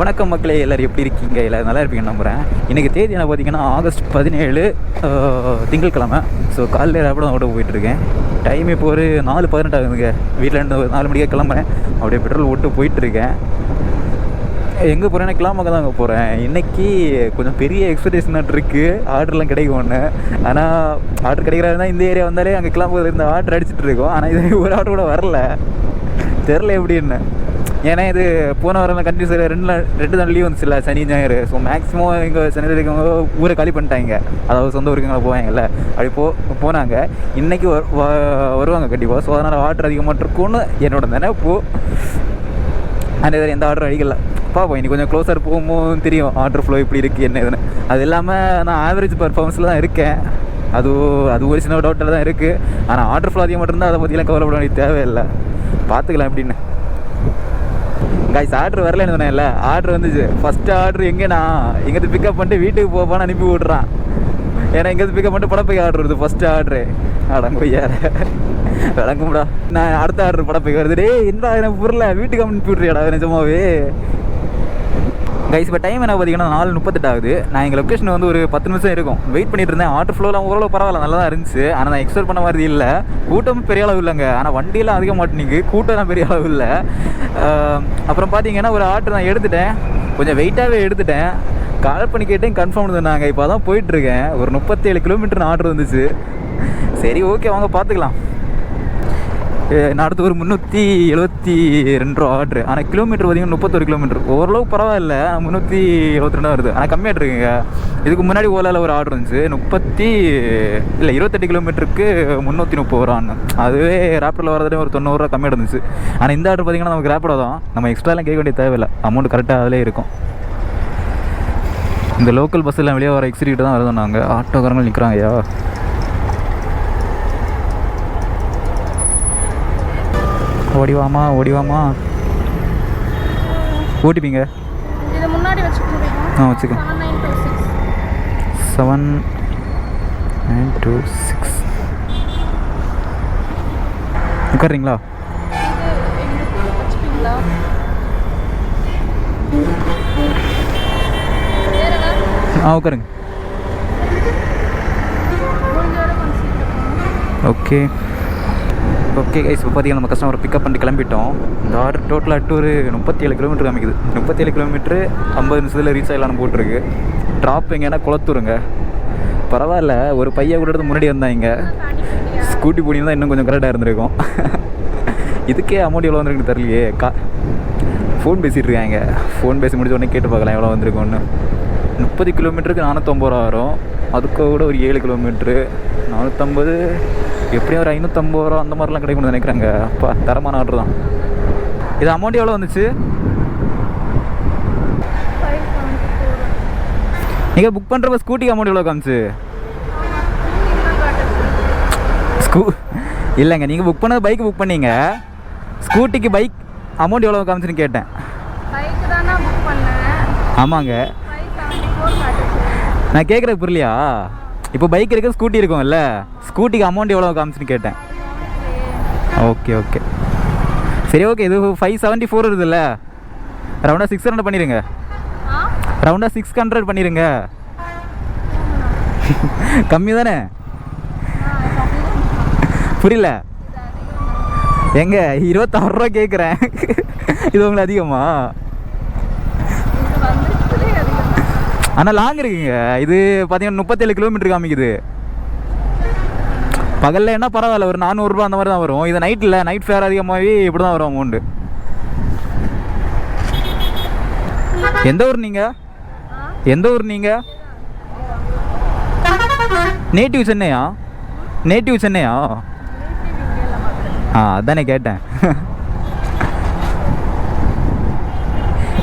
வணக்கம் மக்களே, எல்லோரும் எப்படி இருக்கீங்க? எல்லோரும் நல்லா இருப்பீங்கன்னு நம்புகிறேன். இன்றைக்கி தேதி என்ன பார்த்தீங்கன்னா ஆகஸ்ட் 17 திங்கட்கிழமை. ஸோ காலையில் ரேப்பிடோ ஓட போயிட்டுருக்கேன். டைம் இப்போ ஒரு 4:18 ஆகுதுங்க. வீட்டில் இருந்து 4 மணிக்கே கிளம்புறேன். அப்படியே பெட்ரோல் ஓட்டு போயிட்டுருக்கேன். எங்கே போகிறேன்னா கிளாமக்க தான் அங்கே போகிறேன். இன்றைக்கி கொஞ்சம் பெரிய எக்ஸ்பெக்டேஷன் இருக்குது. ஆர்டர்லாம் கிடைக்கும் ஒன்று. ஆனால் ஆர்டர் கிடைக்கிறாருன்னா இந்த ஏரியா வந்தாலே அங்கே கிளம்புறது இந்த ஆர்டர் அடிச்சுட்டு இருக்கோம். ஆனால் இது ஒரு ஆர்டர் கூட வரல, தெரில எப்படின்னு. ஏன்னா இது போன வாரம் கண்டினியூஸ் ரெண்டு நாள் லீவ் வந்துச்சுல்ல, சனி ஞாயிறு. ஸோ மேக்ஸிமம் இங்கே சென்னையில் இருக்கவங்க ஊரை காலி பண்ணிட்டாங்க. அதாவது சொந்த ஊருக்குங்களை போவாங்கல்ல, அப்படி போனாங்க. இன்றைக்கி வருவாங்க கண்டிப்பாக. ஸோ அதனால் ஆர்டர் அதிகமாக இருக்கும்னு என்னோட நினைப்பு. அந்த இதில் எந்த ஆர்டரும் அடிக்கல. பார்ப்போம், இன்னைக்கு கொஞ்சம் க்ளோஸர் போகும்போது தெரியும் ஆர்டர் ஃப்ளோ எப்படி இருக்குது என்ன இதுன்னு. அது இல்லாமல் நான் ஆவரேஜ் பர்ஃபார்மன்ஸில் தான் இருக்கேன். அது ஒரு சின்ன டவுட்டில் தான் இருக்குது. ஆனால் ஆர்டர் ஃப்ளோ அதிகமாக இருந்தால் அதை பற்றிலாம் கவலைப்பட வேண்டிய தேவையில்லை. பார்த்துக்கலாம் எப்படின்னு. கைஸ் ஆர்டர் வரலன்னு சொன்னேன்ல, ஆர்டர் வந்துச்சு. ஃபஸ்ட்டு ஆர்டர் எங்கேண்ணா எங்கேருந்து பிக்கப் பண்ணிட்டு வீட்டுக்கு போப்பான்னு அனுப்பி விட்றான். ஏன்னா எங்கேருந்து பிக்கப் பண்ணிட்டு படப்பை ஆர்டர் வருது ஃபஸ்ட்டு ஆர்டரு. அடங்கொய்யார விளங்கும்டா. நான் அடுத்த ஆர்டர் படப்பை வருது. டே என்ன எனக்கு புரியல, வீட்டுக்கு அனுப்பி விட்றியாடா நிஜமாவே. கைஸ் இப்போ டைம் என்ன பார்த்தீங்கன்னா 4:38 ஆகுது. நான் எங்கள் லொக்கேஷன் வந்து ஒரு 10 நிமிஷம் இருக்கும் வெயிட் பண்ணிட்டு இருந்தேன். ஆர்டர் ஃப்ளோலாம் ஓரளவு பரவாயில்ல, நல்லா தான் இருந்துச்சு. ஆனால் நான் எக்ஸ்பெக்ட் பண்ண மாதிரி இல்லை. கூட்டமும் பெரிய அளவு இல்லைங்க. ஆனால் வண்டியெல்லாம் அதிக மாட்டேனிக்கு, கூட்டம்லாம் பெரிய அளவு இல்லை. அப்புறம் பார்த்தீங்கன்னா ஒரு ஆர்டர் நான் எடுத்துட்டேன், கொஞ்சம் வெயிட்டாகவே எடுத்துட்டேன். கால் பண்ணி கேட்டேன், கன்ஃபார்ம் சொன்னாங்க. இப்போ தான் போயிட்டுருக்கேன். ஒரு 37 கிலோமீட்டர் ஆர்டர் வந்துச்சு. சரி ஓகே வாங்க பார்த்துக்கலாம். நான் அடுத்து ஒரு 372 ரூபா ஆர்டரு. ஆனால் கிலோமீட்டர் பார்த்தீங்கன்னா 31 கிலோமீட்டர். ஓரளவு பரவாயில்ல, 372 வருது. ஆனால் கம்மியாக இருக்குங்க. இதுக்கு முன்னாடி ஓலாவில் ஒரு ஆர்டர் இருந்துச்சு 28 கிலோமீட்டருக்கு 330 ரூபான்னு. அதுவே ரேப்பிடோவில் வரதே ஒரு 90 ரூபா கம்மியாக இருந்துச்சு. ஆனால் இந்த ஆர்டர் பார்த்தீங்கன்னா நமக்கு ரேப்பிடோ தான், நம்ம எக்ஸ்ட்ராலாம் கேட்க வேண்டிய தேவையில்லை. அமௌண்ட் கரெக்டாக அதிலே இருக்கும். இந்த லோக்கல் பஸ்ஸெல்லாம் வெளியே வர எக்ஸிட்டு தான் வருது. நாங்கள் ஆட்டோக்காரங்கள் நிற்கிறாங்க. ஐயா ஓடிவாமா ஓட்டிப்பீங்க. இது முன்னாடி வச்சுக்கோங்க. வச்சுக்க 7926 உட்கார்றீங்களா? உட்காருங்க. ஓகே கைஸ், இப்போ பார்த்தீங்கன்னா நம்ம கஸ்டமரை பிக்கப் பண்ணி கிளம்பிட்டோம். இந்த ஆர்டர் டோட்டலாக அட்டு ஒரு 37 கிலோமீட்டர் காமிக்குது. 37 கிலோமீட்டரு 50 நிமிஷத்தில் ரீச் ஆகலான்னு போட்டிருக்கு. ட்ராப் எங்கேன்னா குளத்தூருங்க. பரவாயில்ல, ஒரு பையன் கூட எடுத்து முன்னாடி வந்தாங்க. ஸ்கூட்டி போனீங்கன்னா இன்னும் கொஞ்சம் கரெக்டாக இருந்திருக்கும். இதுக்கே அமௌண்ட் எவ்வளோ வந்துருக்குன்னு தெரியலையே. ஃபோன் பேசிகிட்டு இருக்காங்க. ஃபோன் பேசி முடிச்ச உடனே கேட்டு பார்க்கலாம் எவ்வளோ வந்திருக்கோன்னு. 30 கிலோமீட்டருக்கு 450 ரூபா வரும். அதுக்கு கூட ஒரு 7 கிலோமீட்ரு 450, எப்படியும் ஒரு 550 ரூபா அந்த மாதிரிலாம் கிடைக்கும்னு நினைக்கிறாங்க. அப்பா தரமான ஆர்டர் தான். இது அமௌண்ட் எவ்வளோ வந்துச்சு? நீங்கள் புக் பண்ணுறப்ப ஸ்கூட்டிக்கு அமௌண்ட் எவ்வளோ காமிச்சு? இல்லைங்க, நீங்கள் புக் பண்ணது பைக்கு புக் பண்ணீங்க. ஸ்கூட்டிக்கு பைக் அமௌண்ட் எவ்வளோ காமிச்சுன்னு கேட்டேன். ஆமாங்க, நான் கேட்குறது புரியலையா? இப்போ பைக் இருக்குது, ஸ்கூட்டி இருக்கும்ல, ஸ்கூட்டிக்கு அமௌண்ட் எவ்வளோ காமிச்சுன்னு கேட்டேன். ஓகே சரி ஓகே. இது 574 இருக்குதுல்ல, ரவுண்டாக 600 பண்ணிடுங்க. ரவுண்டாக 600 பண்ணிடுங்க. கம்மி தானே? புரியல எங்க 26 ரூபா கேட்குறேன். இது உங்களுக்கு அதிகமா? ஆனால் லாங் இருக்குங்க. இது பார்த்தீங்கன்னா 37 கிலோமீட்டர் காமிக்குது. பகலில் என்ன பரவாயில்ல, ஒரு 400 ரூபா அந்த மாதிரி தான் வரும். இது நைட்டில் நைட் ஃபேர் அதிகமாகவே இப்படி தான் வரும் அமௌண்ட்டு. எந்த ஊர் நீங்கள்? நேட்டிவ் சென்னையா? அதானே கேட்டேன்.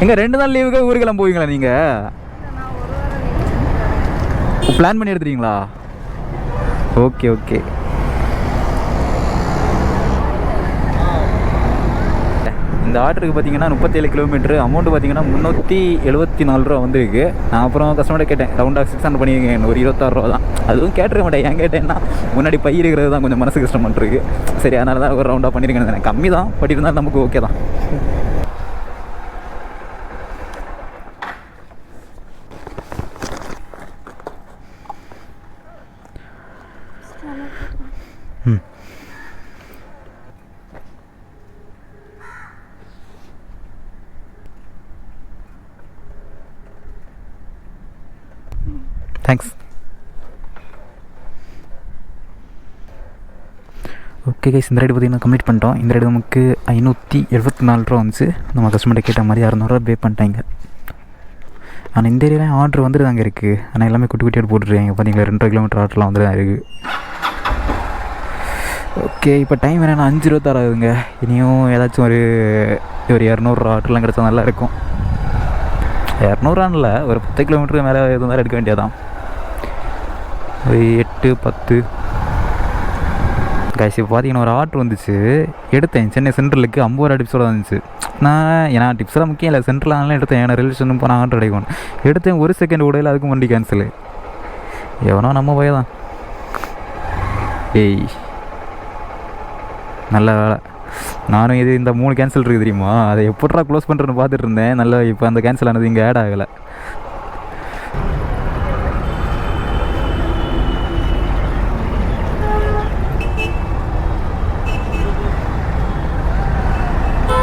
எங்க 2 நாள் லீவுக்கு ஊருக்கெல்லாம் போவீங்களா நீங்கள்? பிளான் பண்ணி எடுத்துறீங்களா? ஓகே இந்த ஆர்டருக்கு பார்த்தீங்கன்னா 37 கிலோமீட்டரு. அமௌண்ட்டு பார்த்தீங்கன்னா 374 ரூபா வந்துருக்கு. நான் அப்புறம் கஸ்டமர்கிட்ட கேட்டேன், ரவுண்டாக 600 பண்ணியிருக்கேன், ஒரு 26 ரூபா தான். அதுவும் கேட்டுருக்க மாட்டேன். ஏன் கேட்டேன்னா முன்னாடி பை இருக்கிறது தான் கொஞ்சம் மனசு கஷ்டம் பண்ணிருக்கு. சரி அதனால தான் ஒரு ரவுண்டாக பண்ணியிருக்கேன். கம்மி தான், பட் இருந்தாலும் நமக்கு ஓகே தான். நல்லா போட்டுருங்க. ம் தேங்க்ஸ். ஓகே கைஸ், இந்த ரைடு பார்த்திங்கன்னா கம்ப்ளீட் பண்ணிட்டோம். இந்த ரைடு நமக்கு 574 ரூபா வந்துச்சு. நம்ம கஸ்டமர்கிட்ட கேட்ட மாதிரி 600 பே பண்ணிட்டாங்க. ஆனால் இந்த ஏரியாவில் ஆர்டர் வந்துட்டு தாங்க இருக்குது. ஆனால் எல்லாமே குட்டி குட்டியாக போட்டுருக்காங்க. பார்த்தீங்களா 2 கிலோமீட்டர் ஆர்டர்லாம் வந்துட்டு தான் இருக்குது. ஓகே, இப்போ டைம் என்னென்னா 5:26 ஆகுதுங்க. இனியும் ஏதாச்சும் ஒரு 200 ஆர்டர்லாம் கிடச்சா நல்லா இருக்கும். 200 இல்லை, ஒரு 10 கிலோமீட்டருக்கு மேலே எதுவும் தான் எடுக்க வேண்டியதான். ஒரு 8, 10 கைஸ். இப்போ பார்த்தீங்கன்னா ஒரு ஆர்டர் வந்துச்சு, எடுத்தேன். சென்னை சென்ட்ரலுக்கு 50 ரூபா டிப்ஸோட வந்துச்சு. நான் ஏன்னா டிப்ஸ்லாம் முக்கியம் இல்லை, சென்ட்ரலானாலும் எடுத்தேன். ஏன்னா ரிலேஷன் போனால் ஆர்டர் அடைக்கணும். எடுத்தேன், 1 செகண்ட் உடையில் அதுக்கும் வண்டி கேன்சலு. எவனோ நம்ம போய் தான். ஏய் நல்ல வேலை. நானும் இது இந்த 3 கேன்சல் இருக்குது தெரியுமா, அதை எப்படா க்ளோஸ் பண்ணுறேன்னு பார்த்துட்டு இருந்தேன். நல்லா இப்போ அந்த கேன்சல் ஆனது இங்கே ஆட் ஆகலை.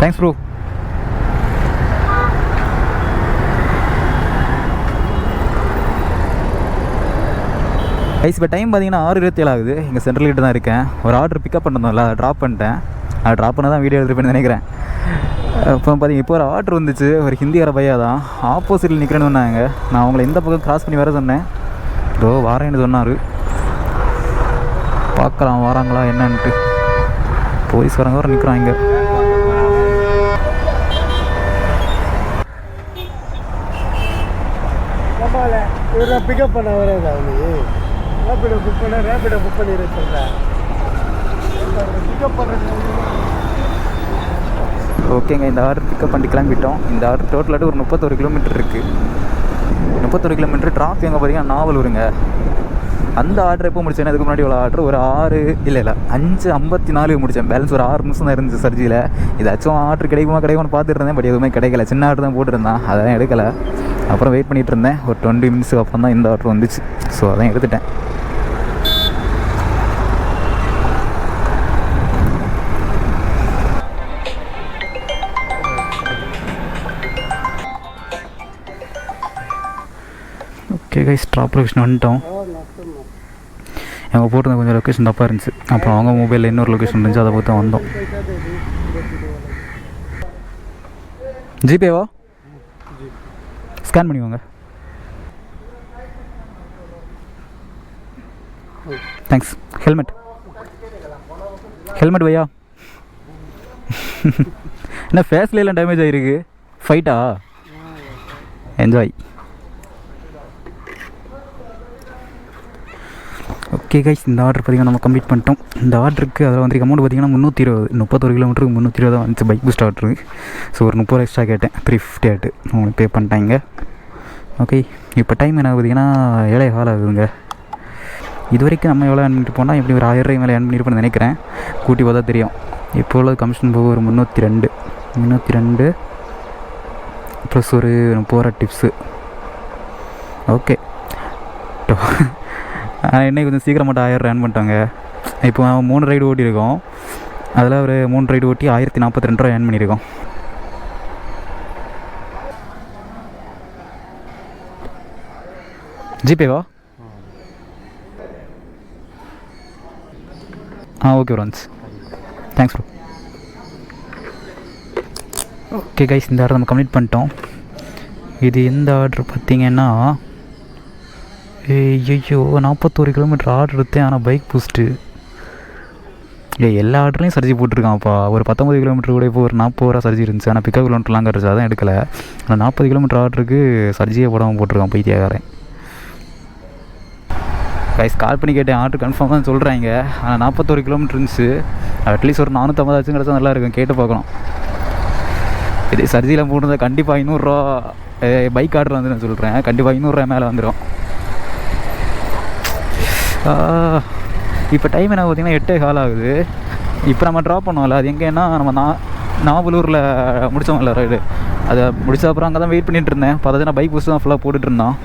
Thanks bro. கைஸ், இப்போ டைம் பார்த்தீங்கன்னா 6:27 ஆகுது. இங்கே சென்ட்ரல் கிட்ட தான் இருக்கேன். ஒரு ஆர்டர் பிக்கப் பண்ணதில்ல, அதை ட்ராப் பண்ணிட்டேன். அதை ட்ராப் பண்ண தான் வீடியோ எடுத்துகிட்டு நினைக்கிறேன். இப்போ பார்த்தீங்க, இப்போ ஒரு ஆர்டர் வந்துச்சு. ஒரு ஹிந்திக்கார பையா தான் ஆப்போசிட்டில் நிற்கிறேன்னு சொன்னாங்க. நான் அவங்கள இந்த பக்கம் கிராஸ் பண்ணி வர சொன்னேன். இதோ வாரேன்னு சொன்னார். பார்க்கலாம் வராங்களா என்னன்ட்டு. போலீஸ்காரங்க வர நிற்கிறாங்க. பிக்கப் பண்ண வராதா நீ? ரேபிடோ புக் பண்ண, ரேபிடோ புக் பண்ணிடுற சொல்கிறேன். பிக்கப் பண்ணுறது ஓகேங்க. இந்த ஆர்டர் பிக்கப் பண்ணி கிளம்பிட்டோம். இந்த ஆர்டர் டோட்டலாட்டு ஒரு 31 கிலோமீட்டர் இருக்குது. 31 கிலோமீட்டர். டிராஃபிக் எங்கே பார்த்தீங்கன்னா நாவலூருங்க. அந்த ஆர்டர் எப்போ முடிச்சேன்னா, அதுக்கு முன்னாடி உள்ள ஆர்டர் ஒரு 5:54 முடித்தேன். பேலன்ஸ் ஒரு 6 நிமிஷம் தான் இருந்துச்சு சர்ஜியில். இதாச்சும் ஆர்டர் கிடைக்கும்னு பார்த்துட்டு இருந்தேன். பட் எதுவுமே கிடைக்கல. சின்ன ஆர்டர் தான் போட்டுருந்தேன், அதெல்லாம் எடுக்கலை. அப்புறம் வெயிட் பண்ணிகிட்டு இருந்தேன். ஒரு 20 மினிட்ஸுக்கு அப்புறம் தான் இந்த ஆர்டர் வந்துச்சு. ஸோ அதான் எடுத்துட்டேன். ஓகே கைஸ், ட்ராப் லொக்கேஷன் வந்துட்டோம். அவங்க போட்டிருந்த கொஞ்சம் லொக்கேஷன் தப்பாக இருந்துச்சு. அப்புறம் அவங்க மொபைலில் இன்னொரு லொக்கேஷன் இருந்துச்சு, அதை பார்த்து வந்தோம். ஜிபேவா? ஸ்கேன் பண்ணிக்கோங்க. தேங்க்ஸ். ஹெல்மெட் பையா. என்ன ஃபேஸ்ல எல்லாம் டேமேஜ் ஆகிருக்கு? ஃபைட்டா? என்ஜாய். ஓகே கைஸ், இந்த ஆர்டர் பார்த்திங்கன்னா நம்ம கம்ப்ளீட் பண்ணிட்டோம். இந்த ஆர்டருக்கு அதில் வந்து அமௌண்ட் பார்த்திங்கன்னா 320. 31 கிலோமீட்டருக்கு 320 தான் வந்துச்சு பைக் பூஸ்ட் ஆர்டரு. ஸோ ஒரு 30 எக்ஸ்ட்ரா கேட்டேன். 350 ஆகிட்டு அவங்களுக்கு பே பண்ணிட்டாங்க. ஓகே, இப்போ டைம் என்ன பார்த்திங்கன்னா 7:15 ஆகுதுங்க. இது வரைக்கும் நம்ம எவ்வளோ ஏர்ன் பண்ணிட்டு போனால் எப்படி ஒரு 1000 ரூபாய் மேலே ஏர்ன் பண்ணியிருப்போம்னு நினைக்கிறேன். கூட்டி பார்த்தா தெரியும். இப்போ உள்ள கமிஷன் போக ஒரு 302 ப்ளஸ் ஒரு 30 ரூபா டிப்ஸு. ஓகே, ஆனால் இன்னைக்கு கொஞ்சம் சீக்கிரம் மட்டும் 1000 ஏர்ன் பண்ணிட்டாங்க. இப்போ 3 ரைடு ஓட்டியிருக்கோம். அதில் ஒரு 3 ரைடு ஓட்டி 1042 ரூபா ஏர்ன் பண்ணியிருக்கோம். ஜிபேவா? ஓகே ப்ரோன்ஸ், தேங்க்ஸ் ப்ரோ. ஓகே கைஸ், இந்த ஆர்டர் நம்ம கம்ப்ளீட் பண்ணிட்டோம். இது எந்த ஆர்டர் பார்த்திங்கன்னா, ஐயோ 41 கிலோமீட்டர் ஆர்டர் எடுத்தேன். ஆனால் பைக் பூஸ்ட்டு எல்லா ஆர்டர்லையும் சர்ஜி போட்டிருக்கான்ப்பா. ஒரு 19 கிலோமீட்டர் கூட இப்போ ஒரு 40 ரூபா சர்ஜி இருந்துச்சு. ஆனால் பிக்கப் கிலோமீட்டர் லாங்க இருந்துச்சு, அதான் எடுக்கலை. ஆனால் 40 கிலோமீட்டர் ஆர்டருக்கு சர்ஜியே போடாமல் போட்டிருக்கான் பைத்தியக்காரன். கைஸ், கால் பண்ணி கேட்டேன், ஆர்டர் கன்ஃபார்ம் தான் சொல்கிறாங்க. ஆனால் 41 கிலோமீட்டர் இருந்துச்சு. அட்லீஸ்ட் ஒரு 450 ஆச்சும் கிடச்சா நல்லா இருக்கும். கேட்டு பார்க்கணும். இது சர்ஜியில் போட்டிருந்தா கண்டிப்பாக 500 ரூபா பைக் ஆர்டர் வந்து நான் சொல்கிறேன். கண்டிப்பாக 500 ரூபா மேலே வந்துடும். இப்போ டைம் என்ன பார்த்திங்கன்னா 8:15 ஆகுது. இப்போ நம்ம ட்ராப் பண்ணுவோம்ல, அது எங்கேன்னா நம்ம நாவலூரில் முடித்தோம்ல ரைடு, அதை முடித்த அப்புறம் அங்கே தான் வெயிட் பண்ணிகிட்டு இருந்தேன். பார்த்தா நான் பைக் பூஸ்ட் தான் ஃபுல்லாக போட்டுட்டு இருந்தோம்.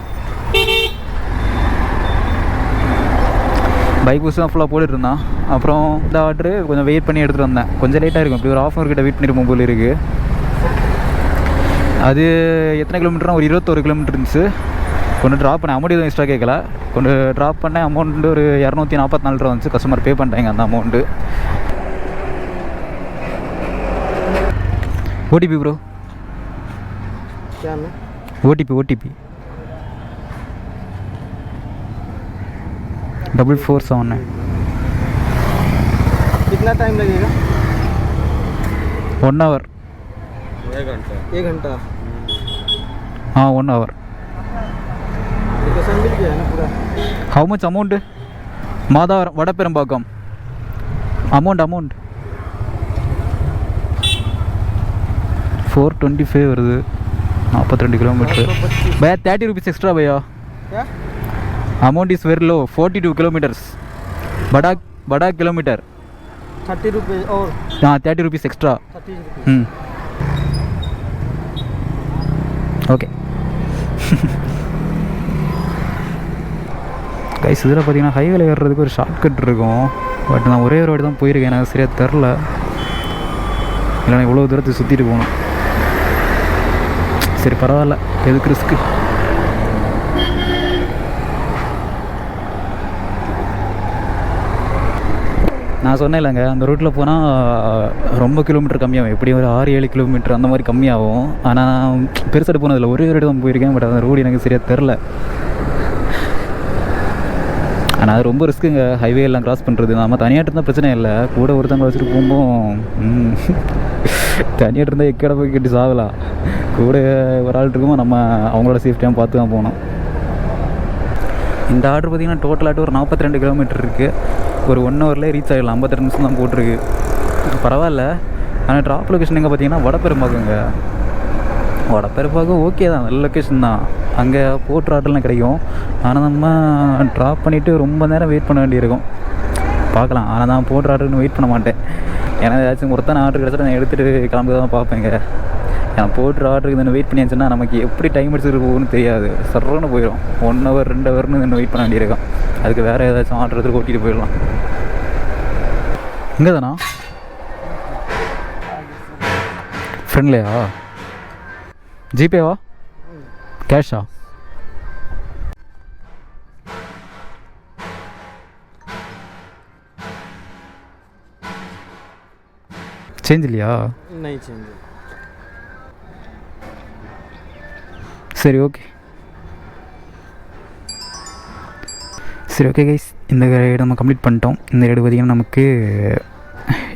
பைக் பூஸ்ட் தான் ஃபுல்லாக போட்டுட்டு இருந்தான். அப்புறம் இந்த ஆர்டரு கொஞ்சம் வெயிட் பண்ணி எடுத்துகிட்டு வந்தேன். கொஞ்சம் லேட்டாக இருக்கும், இப்படி ஒரு ½ hour கிட்ட வெயிட் பண்ணிட்டு போகும்போது இருக்குது. அது எத்தனை கிலோமீட்டர்னா ஒரு 21 கிலோமீட்டர் இருந்துச்சு. கொண்டு ட்ராப் பண்ணேன், அமௌண்ட் எதுவும் எக்ஸ்ட்ரா கேட்கல. கொண்டு ட்ராப் பண்ணேன், அமௌண்ட்டு ஒரு 244 ரூபா வந்துச்சு. கஸ்டமர் பே பண்ணிட்டாங்க அந்த அமௌண்ட்டு. OTP bro, OTP 4479. कितना टाइम लगेगा? 1 hour. 1 घंटा। हाँ 1 hour. लोकेशन मिल गया है ना पूरा? How much amount? मादावर वडपेरंबाक्कम अमाउंट 425 வருது. 42 கிலோமீட்டர். भैया 30 रुपीस एक्स्ट्रा भैया. क्या? Amount is very low. 42 kilometres. बड़ा किलोमीटर. 30 रुपये और? हाँ 30 रुपीस एक्स्ट्रा. 30 रुपये. ஓகே கைஸ், இதில் பார்த்தீங்கன்னா ஹைவேல ஏறுறதுக்கு ஒரு ஷார்ட்கட் இருக்கும். பட் நான் ஒரே ஒரு வாட்டி தான் போயிருக்கேன், எனக்கு சரியாக தெரில. இல்லைனா இவ்வளோ தூரத்தை சுற்றிட்டு போகணும். சரி பரவாயில்ல, எதுக்கு ரிஸ்க்கு. நான் சொன்னேன் இல்லைங்க, அந்த ரூட்டில் போனால் ரொம்ப கிலோமீட்டர் கம்மியாகும். எப்படி ஒரு 6-7 கிலோமீட்டர் அந்த மாதிரி கம்மியாகும். ஆனால் பெருசாக போனதில்லை, ஒரே ஒரு தான் போயிருக்கேன். பட் அந்த ரோடு எனக்கு சரியாக தெரில. ஆனால் அது ரொம்ப ரிஸ்க்குங்க, ஹைவே எல்லாம் கிராஸ் பண்ணுறது. நம்ம தனியாக இருந்தால் பிரச்சனை இல்லை, கூட ஒருத்தவங்க வச்சுட்டு போகும்போது தனியாக இருந்தால் எக்கடை போய் கட்டி சாகலாம். கூட ஒரு ஆள் இருக்குமோ நம்ம அவங்களோட சேஃப்டியாக பார்த்து தான் போகணும். இந்த ஆர்டர் பார்த்திங்கன்னா டோட்டலாகிட்டு ஒரு 42 கிலோமீட்டர் இருக்குது. ஒரு 1 ஹவர்லேயே ரீச் ஆகிடலாம். 52 நிமிஷம் தான் போட்டிருக்கு, பரவாயில்ல. ஆனால் ட்ராப் லொக்கேஷன் எங்கே பார்த்தீங்கன்னா வடபெரும்பாக்கங்க. வடபெரும்பாக்கம் ஓகே தான், நல்ல லொக்கேஷன் தான். அங்கே போட்டு ஆர்டர்லாம் கிடைக்கும். ஆனால் நம்ம ட்ராப் பண்ணிவிட்டு ரொம்ப நேரம் வெயிட் பண்ண வேண்டியிருக்கும். பார்க்கலாம், ஆனால் நான் போட்டு ஆர்டர்னு வெயிட் பண்ண மாட்டேன். ஏன்னா ஏதாச்சும் ஒருத்தனை ஆர்டர் கிடச்சிட்டு நான் எடுத்துகிட்டு கிளம்பி தான் பார்ப்பேங்க. ஏன்னா போட்டு ஆர்டருக்கு தான் வெயிட் பண்ணியாச்சுன்னா நமக்கு எப்படி டைம் எடுத்துகிட்டு போகணும்னு தெரியாது. சர்றன்னு போயிடும். 1 hour 2 hourனு இன்னும் வெயிட் பண்ண வேண்டியிருக்கும். அதுக்கு வேறு ஏதாச்சும் ஆர்டர் எடுத்து ஓட்டிகிட்டு போயிடலாம். இங்கே தானா ஃப்ரெண்ட்லையா? ஜிபேவா கேஷா? சேஞ்ச் இல்லையா? नहीं चेंज. சரி ஓகே கைஸ், இந்த ரைடு நம்ம கம்ப்ளீட் பண்ணிட்டோம். இந்த ரைடு பார்த்திங்கன்னா நமக்கு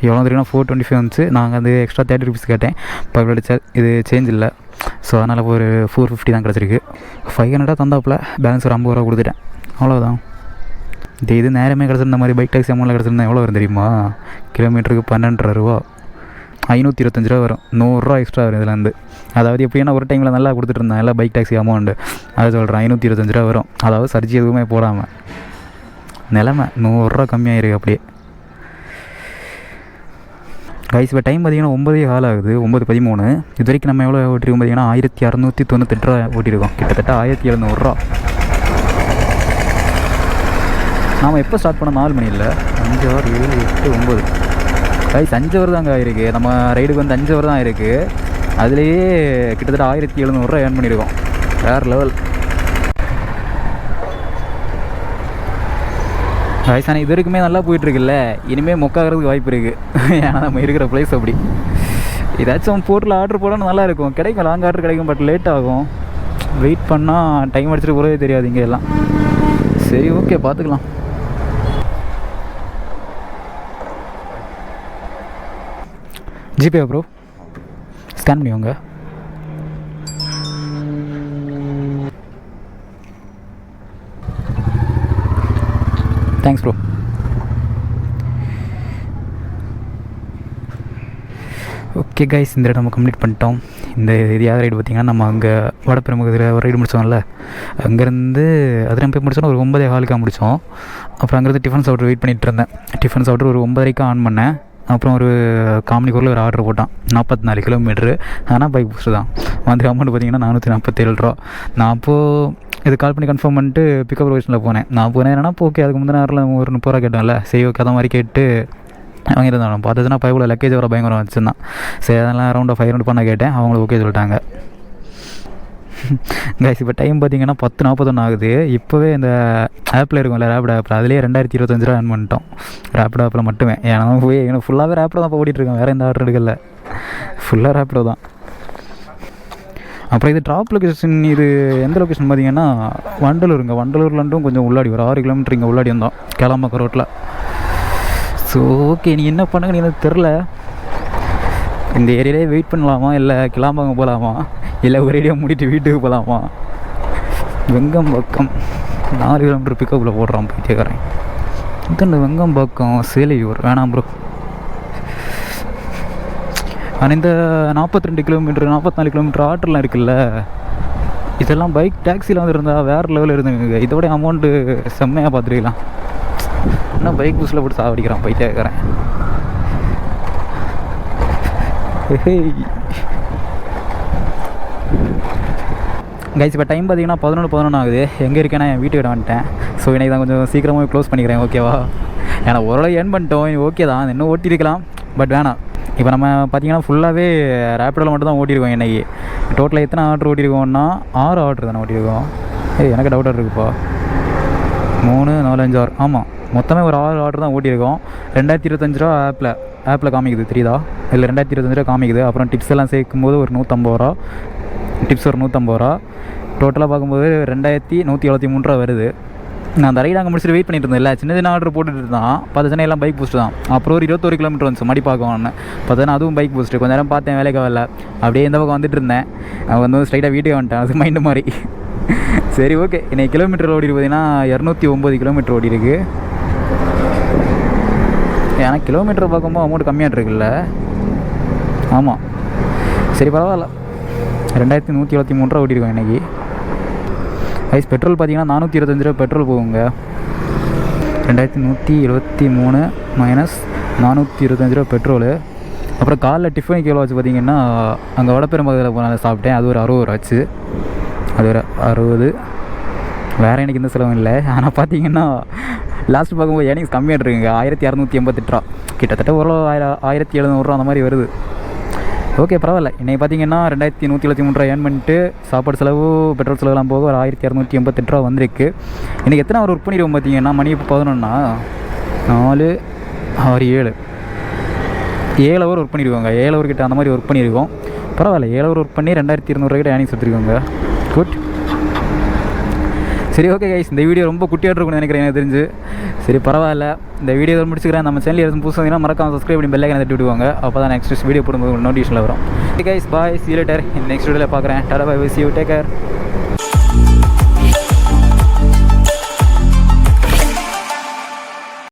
எவ்வளோ தெரியும்னா 425 வந்துச்சு. நாங்கள் அது எக்ஸ்ட்ரா 30 ருபீஸ் கேட்டேன். பக்கத்தில் சார் இது சேஞ்ச் இல்லை. ஸோ அதனால் ஒரு 450 தான் கிடச்சிருக்கு. 500 தந்தாப்பில் பேலன்ஸ் ஒரு 50 ரூபா கொடுத்துட்டேன், அவ்வளோதான். இது நேரமே கிடச்சிருந்த மாதிரி பைக் டாக்ஸி அமௌண்ட்டில் கிடச்சிருந்தா எவ்வளோ வரும் தெரியுமா? கிலோமீட்டருக்கு 12.5 ரூபா, 525 ரூபா வரும். 100 ரூபா எக்ஸ்ட்ரா வரும் இதுலேருந்து. அதாவது எப்படின்னா ஒரு டைமில் நல்லா கொடுத்துட்டு இருந்தேன் எல்லாம் பைக் டாக்ஸி அமௌண்ட்டு, அதை சொல்கிறேன். 525 ரூபா வரும். அதாவது சர்ஜி எதுவுமே போடாமல். நிலமை 100 ரூபா கம்மியாகிருக்கு அப்படியே. கைஸ் இப்போ டைம் பார்த்திங்கன்னா 9:04 ஆகுது, 9:13. இது வரைக்கும் நம்ம எவ்வளோ ஓட்டிருக்கோம் பார்த்திங்கன்னா 1698 ரூபா ஓட்டியிருக்கோம். கிட்டத்தட்ட 1700 ரூபா. நாம் எப்போ ஸ்டார்ட் பண்ணோம்? 4 மணி இல்லை, 5 hour 7 8 9. கைஸ் 5 hour தாங்க ஆயிருக்கு. நம்ம ரைடுக்கு வந்து 5 hour தான் ஆயிருக்கு. அதுலேயே கிட்டத்தட்ட 1700 ரூபா ஏர்ன் பண்ணியிருக்கோம். வேறு லெவல். வயசான இது வரைக்குமே நல்லா போயிட்டுருக்குல்ல, இனிமேல் மொக்காகிறதுக்கு வாய்ப்பு இருக்குது. ஏன்னா நம்ம இருக்கிற ப்ளேஸ் அப்படி. ஏதாச்சும் போட்டில் ஆர்டர் போடணும் நல்லாயிருக்கும், கிடைக்கும், லாங் ஆர்டர் கிடைக்கும். பட் லேட் ஆகும், வெயிட் பண்ணால் டைம் அடிச்சுட்டு போகிறதே தெரியாது இங்கே எல்லாம். சரி ஓகே, பார்த்துக்கலாம். ஜிபே ப்ரோ, ஸ்கேன் பண்ணிவாங்க. Thanks bro. ஓகே கைஸ், இந்த ரைடு நம்ம கம்ப்ளீட் பண்ணிட்டோம். இந்த இது யார் ரைடு பார்த்திங்கன்னா நம்ம அங்கே வடபெரும்புதில் ஒரு ரைடு முடித்தோம்ல, அங்கேருந்து அதில் போய் முடித்தோன்னா ஒரு 9:15 முடித்தோம். அப்புறம் அங்கேருந்து டிஃபன் சாப்பிட்ரு வெயிட் பண்ணிகிட்டு இருந்தேன். டிஃபன் சாப்பிட்ரு ஒரு 9:30 ஆன் பண்ணேன். அப்புறம் ஒரு காமனிக்குள்ள ஒரு ஆர்டர் போட்டான், 44 கிலோமீட்ரு. ஆனால் பைக் பூஸ்ட் தான். வந்து அமௌண்ட் பார்த்திங்கன்னா 447 ரூபா. நான் அப்போது இது கால் பண்ணி கன்ஃபார்ம் பண்ணிட்டு பிக்கப் லொகேஷனில் போனேன். நான் போனேன் என்னன்னா ஓகே அதுக்கு முந்தின நேரில் ஒரு 30 ரூபா கேட்டோம்ல, சரி ஓகே அந்த மாதிரி கேட்டு வாங்கியிருந்தாலும் பார்த்ததுன்னா பைக்குள்ள லக்கேஜ் வர பயங்கரம் வச்சுருந்தான். சரி அதெல்லாம் அரௌண்ட் 500 பண்ண கேட்டேன், அவங்களும் ஓகே சொல்லிட்டாங்க. கைஸ் இப்போ டைம் பார்த்தீங்கன்னா 10:41 ஆகுது. இப்போவே இந்த ஆப்பில் இருக்கும்ல ரேபிடோ ஆப்பில், அதுலேயே 2025 ரூபா ஏர்ன் பண்ணிட்டோம் ரேபிடோ ஆப்பில் மட்டுமே. ஏன்னா போய் எனக்கு ஃபுல்லாகவே ரேப்பிடோ தான் இப்போ ஓடிட்டுருக்கேன், வேறு எந்த ஆர்டர் எடுக்கல, ஃபுல்லாக ரேப்பிடோ தான். அப்புறம் இது ட்ராப் லொக்கேஷன், இது எந்த லொக்கேஷன் பார்த்தீங்கன்னா வண்டலூருங்க. வண்டலூர்லேருந்தும் கொஞ்சம் உள்ளாடி ஒரு 6 கிலோமீட்டர் இங்கே உள்ளாடி வந்தோம் கிளம்பக்க ரோட்டில். ஸோ ஓகே நீ என்ன பண்ணுங்கன்னு எனக்கு தெரில, இந்த ஏரியாலே வெயிட் பண்ணலாமா இல்லை கிளம்பாங்க போகலாமா இல்லை ஒரு ஏரியா மூடிட்டு வீட்டுக்கு போகலாமா. வெங்கம்பாக்கம் 4 கிலோமீட்டர் பிக்கப்பில் போடுறான் போயிட்டே இருக்கிறேன். இந்த வெங்கம்பாக்கம் சேலையூர் வேணாம் ப்ரோ. ஆனால் இந்த 42 கிலோமீட்டர் 44 கிலோமீட்டர் ஆர்டர்லாம் இருக்குல்ல, இதெல்லாம் பைக் டாக்ஸியில் வந்துருந்தால் வேறு லெவலில் இருந்துங்க. இதோட அமௌண்ட்டு செம்மையாக பார்த்துருக்கலாம். ஆனால் பைக் பஸ்ஸில் போட்டு சாவடிக்கிறான் போயிட்டே இருக்கிறேன். கைஸ் இப்போ டைம் பார்த்தீங்கன்னா 11:11 ஆகுது. எங்கே இருக்கேன்னா என் வீட்டுக்கிட்ட வந்துட்டேன். ஸோ இன்றைக்கி தான் கொஞ்சம் சீக்கிரமாக க்ளோஸ் பண்ணிக்கிறேன் ஓகேவா. ஏன்னா ஓரளவு ஏர்ன் பண்ணிட்டோம், ஓகே தான், இன்னும் ஓட்டியிருக்கலாம் பட் வேணாம். இப்போ நம்ம பார்த்தீங்கன்னா ஃபுல்லாகவே ரேப்பிடோவில் மட்டும் தான் ஓட்டியிருக்கோம் இன்றைக்கி. டோட்டலாக எத்தனை ஆர்டர் ஓட்டியிருக்கோம்னா 6 ஆர்டர் தானே ஓட்டியிருக்கோம். எனக்கு டவுட்டாக இருக்குப்பா, 3 4 5 6 ஆமாம் மொத்தமே ஒரு 6 ஆர்டர் தான் ஓட்டியிருக்கோம். 2025 ரூபா ஆப்பில் காமிக்குது, தெரியுதா? இல்லை 2025 ரூபா காமிக்குது. அப்புறம் டிப்ஸ் எல்லாம் சேர்க்கும்போது ஒரு 150 ரூபா, டிப்ஸ் ஒரு 150 ரூபா, டோட்டலாக பார்க்கும்போது 2173 ரூபா வருது. நான் அந்த ரைடு அங்கே முடிச்சுட்டு வெயிட் பண்ணிட்டு இருந்தேன் இல்லை, சின்ன சின்ன ஆர்டர் போட்டுட்டு இருந்தான். பார்த்தா எல்லாம் பைக் பூஸ்ட்டு தான். அப்புறம் ஒரு 21 கிலோமீட்டர் வந்துச்சு மடி பார்க்கணுன்னு பார்த்தா அதுவும் பைக் பூஸ்ட்டு. கொஞ்ச நேரம் பார்த்தேன், வேலைக்கு வரல, அப்படியே இந்த பக்கம் வந்துட்டு இருந்தேன். அவன் வந்து ஸ்ட்ரைட்டாக வீட்டுக்கு வந்துட்டேன், அது மைண்டு மாதிரி. சரி ஓகே இன்றைக்கி கிலோமீட்டர் ஓடி பார்த்தீங்கன்னா 209 கிலோமீட்டர் ஓடி இருக்குது. ஏன்னா கிலோமீட்டர் பார்க்கும்போது அமௌண்ட் கம்மியாக இருக்குல்ல. ஆமாம் சரி பரவாயில்ல, 2173 ரூபா ஓட்டியிருக்கோம் இன்றைக்கி. ஐஸ் பெட்ரோல் பார்த்தீங்கன்னா 425 ரூபா பெட்ரோல் போகுங்க. 2173 மைனஸ் 425 ரூபா பெட்ரோலு. அப்புறம் காலைல டிஃபனுக்கு எவ்வளோ ஆச்சு பார்த்தீங்கன்னா, அங்கே வடப்பெரும்பகுதியில் போனால் சாப்பிட்டேன், அது ஒரு 60 ரூபா ஆச்சு. அது ஒரு 60. வேறு எனக்கு எந்த செலவும் இல்லை. ஆனால் பார்த்தீங்கன்னா லாஸ்ட் பார்க்கும்போது ஏர்னிங்ஸ் கம்மியாக இருக்குங்க, 1288 ரூபா, கிட்டத்தட்ட ஓரளவு 1700 ரூபா அந்த மாதிரி வருது. ஓகே பரவாயில்ல. இன்றைக்கி பார்த்தீங்கன்னா 2173 ரூபா ஏர்ன் பண்ணிட்டு சாப்பாடு செலவு பெட்ரோல் செலவுலாம் போக ஒரு 1288 ரூபா வந்திருக்கு. இன்றைக்கி எத்தனை ஹவர் ஒர்க் பண்ணிடுவோம் பார்த்தீங்கன்னா, மணி இப்போ 11னா 4 6 7 ஹவர் ஒர்க் பண்ணிடுவாங்க. 7 ஹவர் கிட்ட அந்த மாதிரி ஒர்க் பண்ணியிருக்கோம். பரவாயில்ல, 7 ஹவர் ஒர்க் பண்ணி 2200 ரூபா கிட்ட ஏர்னிங்ஸ் எடுத்துருக்கோங்க. குட். சரி ஓகே கைஸ், இந்த வீடியோ ரொம்ப குட்டியாக இருக்கும்னு நினைக்கிறேன் எனக்கு தெரிஞ்சு. சரி பரவாயில்ல, இந்த வீடியோ முடிச்சுக்கிறேன். நம்ம சேனல் எதுவும் புதுசாக மறக்காம சப்ஸ்கிரைப் பண்ணி பெல் ஐகானை தட்டி விடுவாங்க, அப்போ தான் நெக்ஸ்ட் வீடியோ போடும்போது நோட்டிஃபிகேஷனில் வரும். Guys bye, see you later. Next வீடியோவில் பார்க்குறேன். Tata bye, see you, take care.